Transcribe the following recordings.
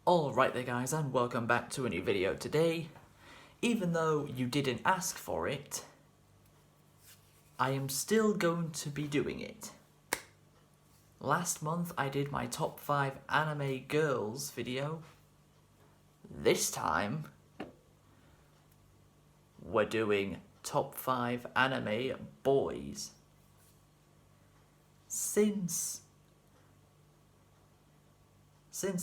Alright there guys, and welcome back to a new video today. Even though you didn't ask for it, I am still going to be doing it. Last month I did my top 5 anime girls video. This time, we're doing top 5 anime boys. Since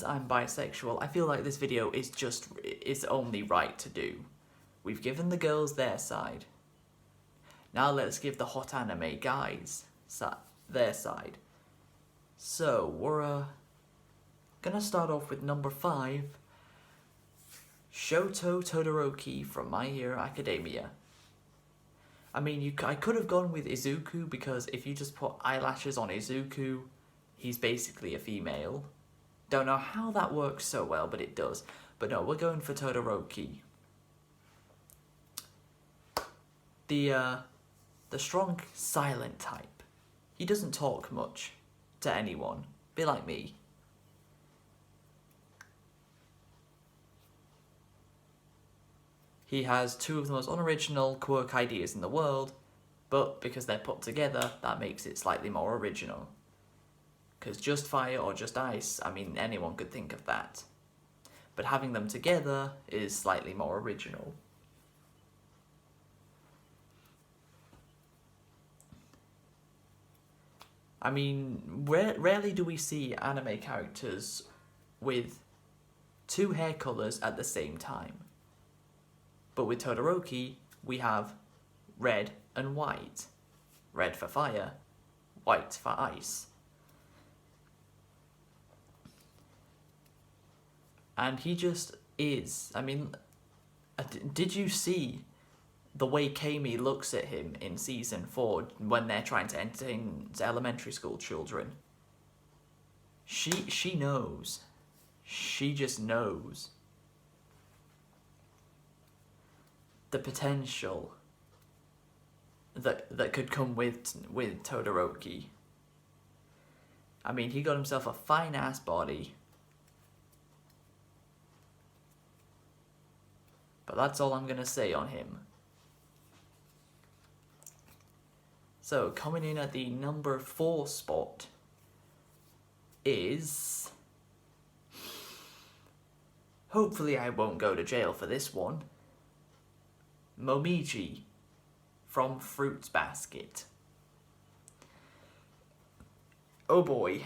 I'm bisexual, I feel like this video is only right to do. We've given the girls their side. Now let's give the hot anime guys their side. So we're gonna start off with number 5, Shoto Todoroki from My Hero Academia. I mean, I could have gone with Izuku, because if you just put eyelashes on Izuku, he's basically a female. Don't know how that works so well, but it does. But no, we're going for Todoroki. The strong, silent type. He doesn't talk much to anyone. Be like me. He has 2 of the most unoriginal quirk ideas in the world, but because they're put together, that makes it slightly more original. Because just fire or just ice, I mean, anyone could think of that. But having them together is slightly more original. I mean, rarely do we see anime characters with 2 hair colours at the same time. But with Todoroki, we have red and white. Red for fire, white for ice. And he just is. I mean, did you see the way Kami looks at him in season 4 when they're trying to entertain elementary school children? She knows. She just knows the potential that could come with Todoroki. I mean, he got himself a fine ass body. But that's all I'm gonna say on him. So, coming in at the number 4 spot is... hopefully I won't go to jail for this one. Momiji from Fruits Basket. Oh boy.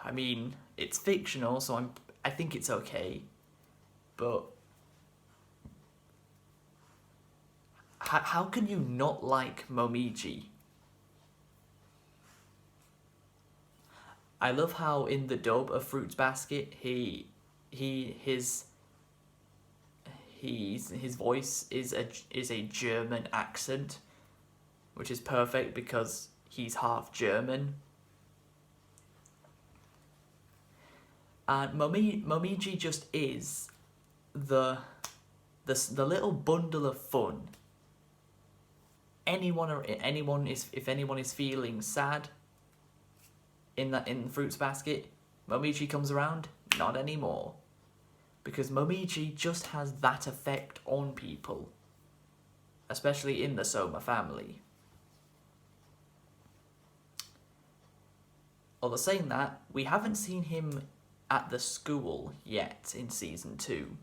I mean, it's fictional, so I think it's okay. But how can you not like Momiji? I love how in the dub of Fruits Basket, his voice is a German accent, which is perfect because he's half German. And Momiji just is the little bundle of fun. If anyone is feeling sad in Fruits Basket, Momiji comes around. Not anymore, because Momiji just has that effect on people, especially in the Soma family. Although saying that, we haven't seen him at the school yet in season 2.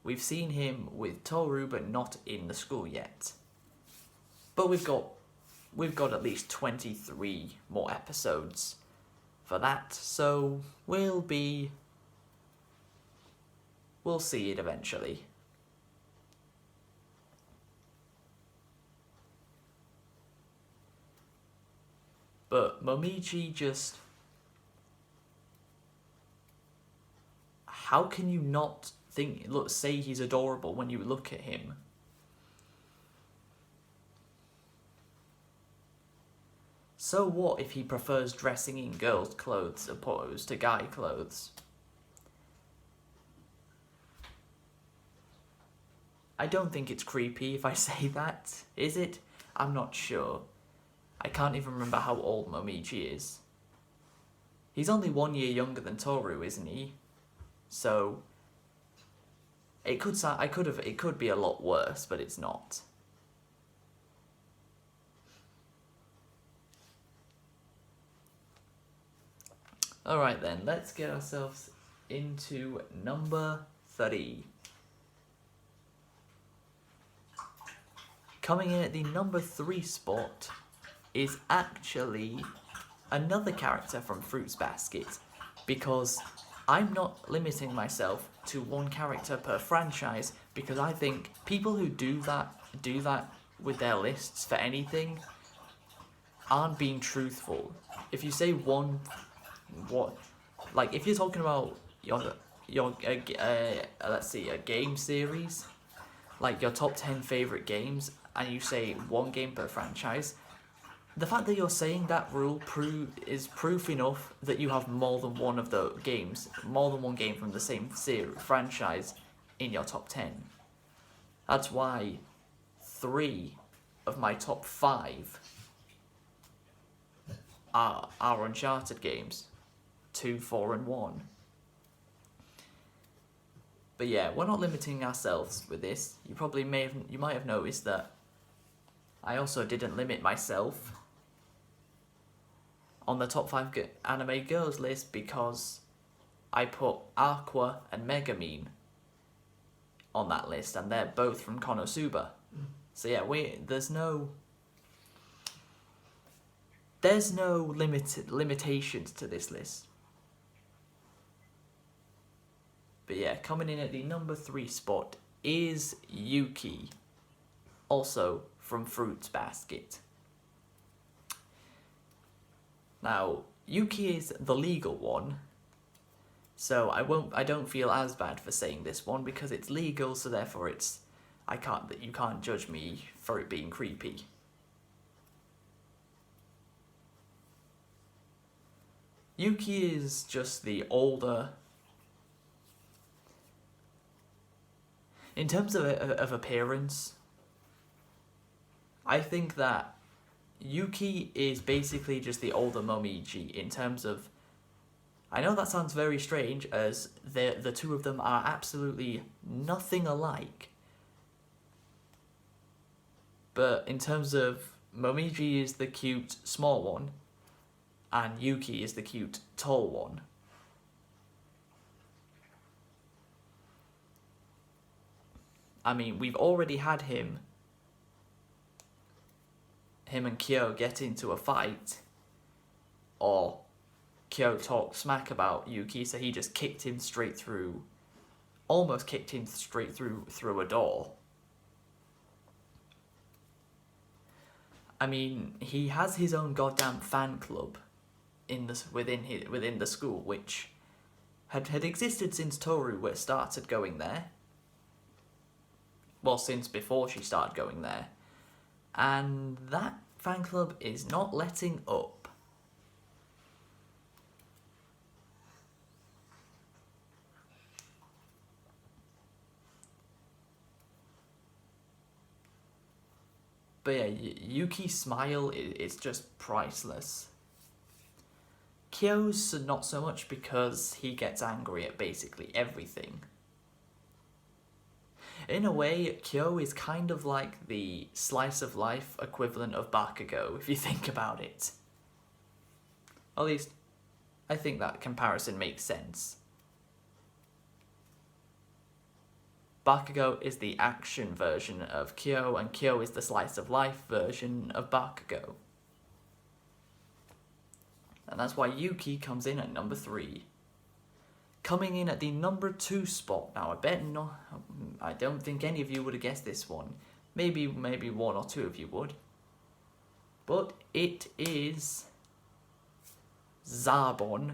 We've seen him with Toru, but not in the school yet. But we've got at least 23 more episodes for that, so we'll see it eventually. But Momiji just... how can you not say he's adorable when you look at him? So what if he prefers dressing in girls' clothes opposed to guy clothes? I don't think it's creepy if I say that, is it? I'm not sure. I can't even remember how old Momiji is. He's only 1 year younger than Toru, isn't he? So, It could sound, it could be a lot worse, but it's not. Alright then, let's get ourselves into number 3. Coming in at the number 3 spot is actually another character from Fruits Basket, because I'm not limiting myself to one character per franchise, because I think people who do that with their lists for anything aren't being truthful. If you say like if you're talking about your let's see, a game series, like your top 10 favorite games, and you say one game per franchise, the fact that you're saying that rule is proof enough that you have more than one of the games, more than one game from the same franchise in your top 10. That's why 3 of my top 5 are Uncharted games. 2, 4, and 1. But yeah, we're not limiting ourselves with this. You might have noticed that I also didn't limit myself on the top 5 anime girls list, because I put Aqua and Megumin on that list, and they're both from Konosuba. So yeah, there's no limitations to this list. But yeah, coming in at the number 3 spot is Yuki, also from Fruits Basket. Now, Yuki is the legal one, so I don't feel as bad for saying this one, because it's legal, so therefore you can't judge me for it being creepy. Yuki is just the older. In terms of appearance, I think that Yuki is basically just the older Momiji in terms of... I know that sounds very strange, as the two of them are absolutely nothing alike. But in terms of... Momiji is the cute, small one, and Yuki is the cute, tall one. I mean, we've already had him and Kyo get into a fight, or Kyo talked smack about Yuki, so he just kicked him straight through, almost kicked him straight through a door. I mean, he has his own goddamn fan club within the school, which had existed since Toru started going there. Well, since before she started going there. And that fan club is not letting up. But yeah, Yuki's smile is just priceless. Kyo's not so much, because he gets angry at basically everything. In a way, Kyo is kind of like the slice of life equivalent of Bakugo, if you think about it. At least, I think that comparison makes sense. Bakugo is the action version of Kyo, and Kyo is the slice of life version of Bakugo. And that's why Yuki comes in at number 3. Coming in at the number 2 spot. Now, I don't think any of you would have guessed this one. Maybe 1 or 2 of you would. But it is Zarbon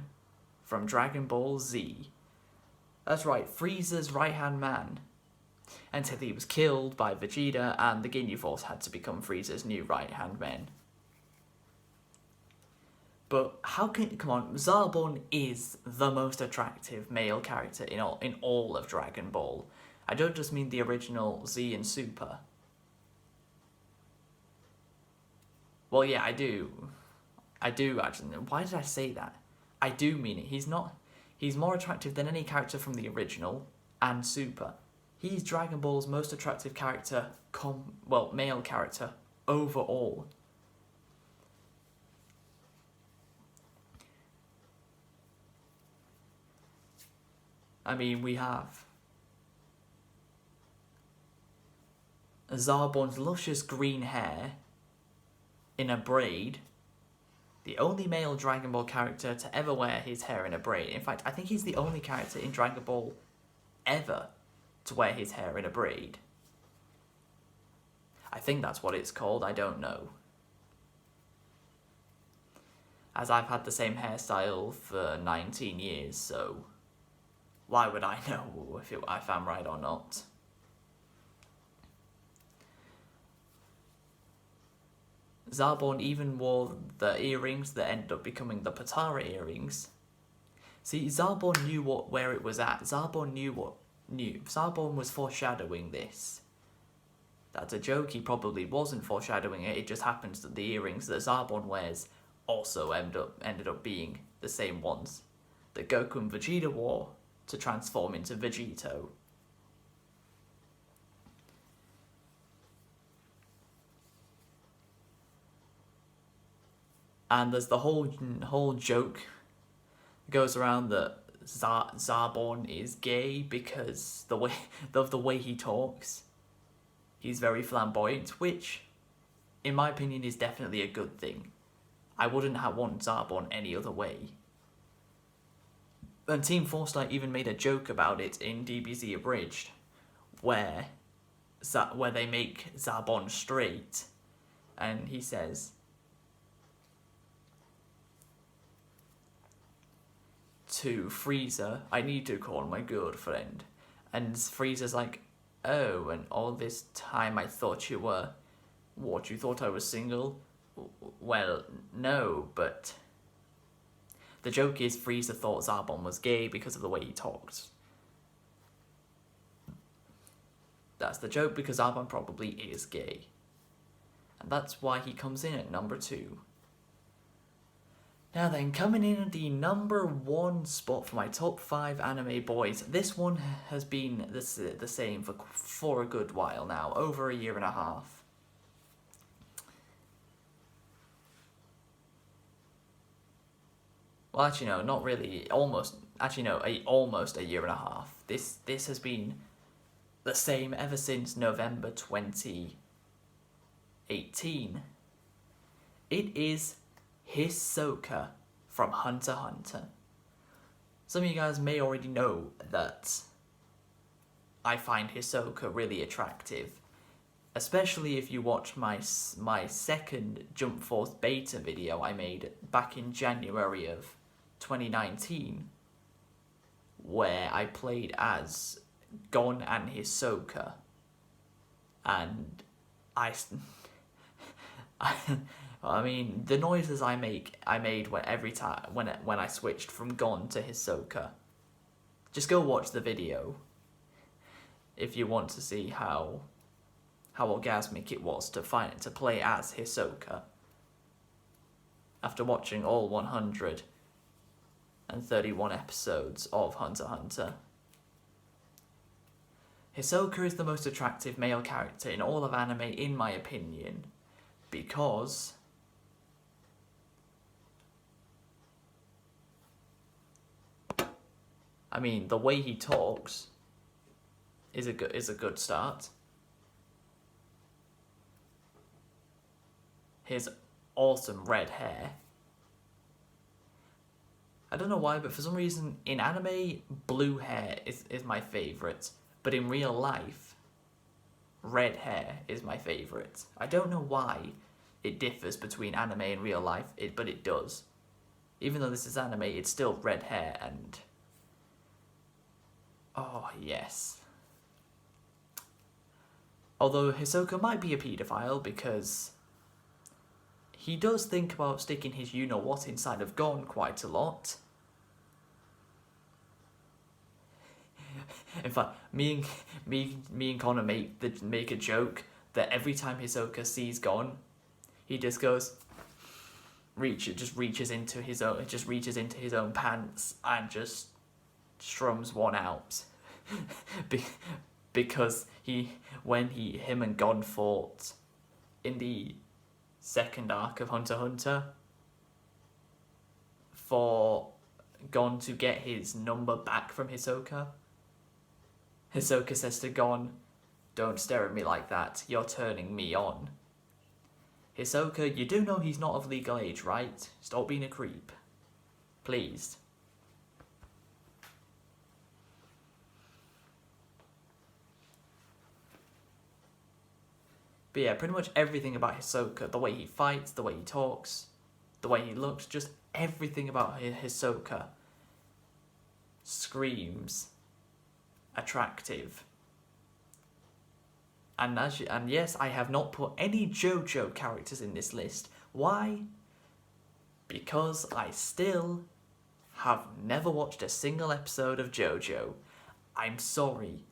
from Dragon Ball Z. That's right, Frieza's right-hand man. Until he was killed by Vegeta, and the Ginyu Force had to become Frieza's new right-hand man. But come on, Zarbon is the most attractive male character in all of Dragon Ball. I don't just mean the original Z and Super. Well, yeah, I do actually. Why did I say that? I do mean it. He's more attractive than any character from the original and Super. He's Dragon Ball's most attractive character, male character, overall. I mean, we have Zarbon's luscious green hair in a braid. The only male Dragon Ball character to ever wear his hair in a braid. In fact, I think he's the only character in Dragon Ball ever to wear his hair in a braid. I think that's what it's called, I don't know. As I've had the same hairstyle for 19 years, so why would I know if I'm right or not? Zarbon even wore the earrings that ended up becoming the Potara earrings. See, Zarbon knew where it was at. Zarbon was foreshadowing this. That's a joke, he probably wasn't foreshadowing it, it just happens that the earrings that Zarbon wears also ended up being the same ones that Goku and Vegeta wore to transform into Vegito. And there's the whole joke goes around that Zarbon is gay because of the way he talks. He's very flamboyant, which, in my opinion, is definitely a good thing. I wouldn't want Zarbon any other way. And Team Force-Light even made a joke about it in DBZ Abridged, where they make Zarbon straight, and he says, to Frieza, I need to call my girlfriend. And Frieza's like, oh, and all this time I thought you were... What, you thought I was single? Well, no, but... The joke is Frieza thought Zarbon was gay because of the way he talked. That's the joke, because Zarbon probably is gay. And that's why he comes in at number 2. Now then, coming in at the number 1 spot for my top 5 anime boys. This one has been the same for a good while now, over a year and a half. Well, actually no, not really, almost a year and a half. This has been the same ever since November 2018. It is Hisoka from Hunter x Hunter. Some of you guys may already know that I find Hisoka really attractive, especially if you watch my second Jump Force beta video I made back in January of 2019, where I played as Gon and Hisoka, and I mean, the noises I made every time when I switched from Gon to Hisoka. Just go watch the video if you want to see how orgasmic it was to play as Hisoka. After watching all 131 episodes of Hunter x Hunter. Hisoka is the most attractive male character in all of anime, in my opinion, because I mean, the way he talks is a good start. His awesome red hair. I don't know why, but for some reason in anime, blue hair is my favourite, but in real life, red hair is my favourite. I don't know why it differs between anime and real life, but it does. Even though this is anime, it's still red hair and... Oh, yes. Although Hisoka might be a paedophile because he does think about sticking his you-know-what inside of Gon quite a lot. In fact, me and Connor make a joke that every time Hisoka sees Gon, he just goes, reaches into his own pants and just strums one out, because him and Gon fought in the second arc of Hunter x Hunter for Gon to get his number back from Hisoka. Hisoka says to Gon, "Don't stare at me like that, you're turning me on." Hisoka, you do know he's not of legal age, right? Stop being a creep. Please. But yeah, pretty much everything about Hisoka, the way he fights, the way he talks, the way he looks, just everything about Hisoka screams attractive. And yes, I have not put any Jojo characters in this list. Why? Because I still have never watched a single episode of Jojo. I'm sorry.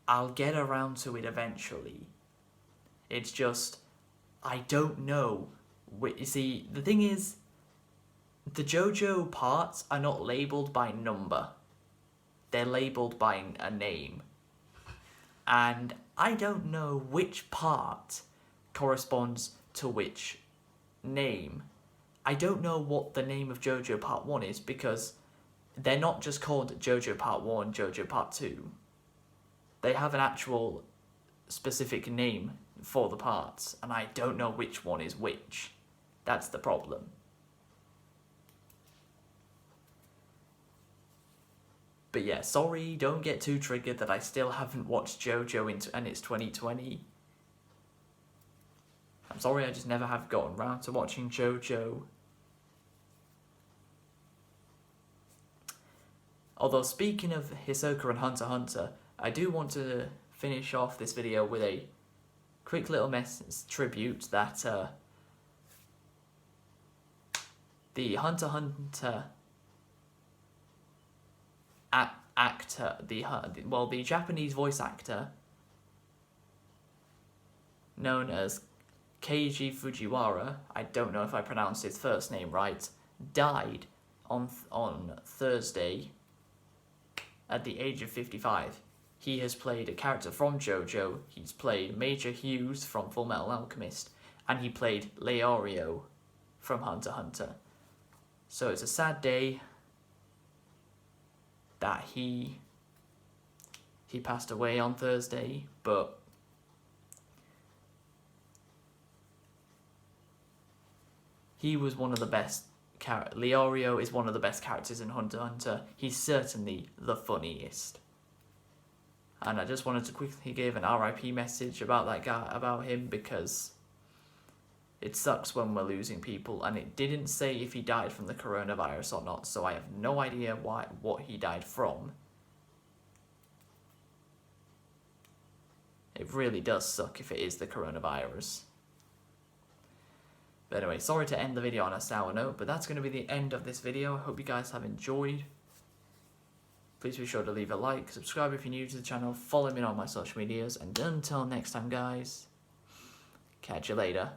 I'll get around to it eventually. It's just, I don't know. You see, the thing is, the Jojo parts are not labelled by number. They're labelled by a name. And I don't know which part corresponds to which name. I don't know what the name of Jojo Part 1 is, because they're not just called Jojo Part 1, Jojo Part 2. They have an actual specific name for the parts, and I don't know which one is which. That's the problem. But yeah, sorry, don't get too triggered that I still haven't watched Jojo and it's 2020. I'm sorry, I just never have gotten around to watching Jojo. Although, speaking of Hisoka and Hunter x Hunter, I do want to finish off this video with a quick little tribute that the Hunter x Hunter actor, the Japanese voice actor known as Keiji Fujiwara, I don't know if I pronounced his first name right, died on Thursday at the age of 55. He has played a character from Jojo, he's played Major Hughes from Fullmetal Alchemist, and he played Leorio from Hunter x Hunter. So it's a sad day that he passed away on Thursday, but he was one of the best. Leorio is one of the best characters in Hunter x Hunter. He's certainly the funniest. And I just wanted to quickly give an RIP message about that guy, about him, because it sucks when we're losing people, and it didn't say if he died from the coronavirus or not, so I have no idea what he died from. It really does suck if it is the coronavirus. But anyway, sorry to end the video on a sour note, but that's going to be the end of this video. I hope you guys have enjoyed. Please be sure to leave a like, subscribe if you're new to the channel, follow me on my social medias, and until next time guys, catch you later.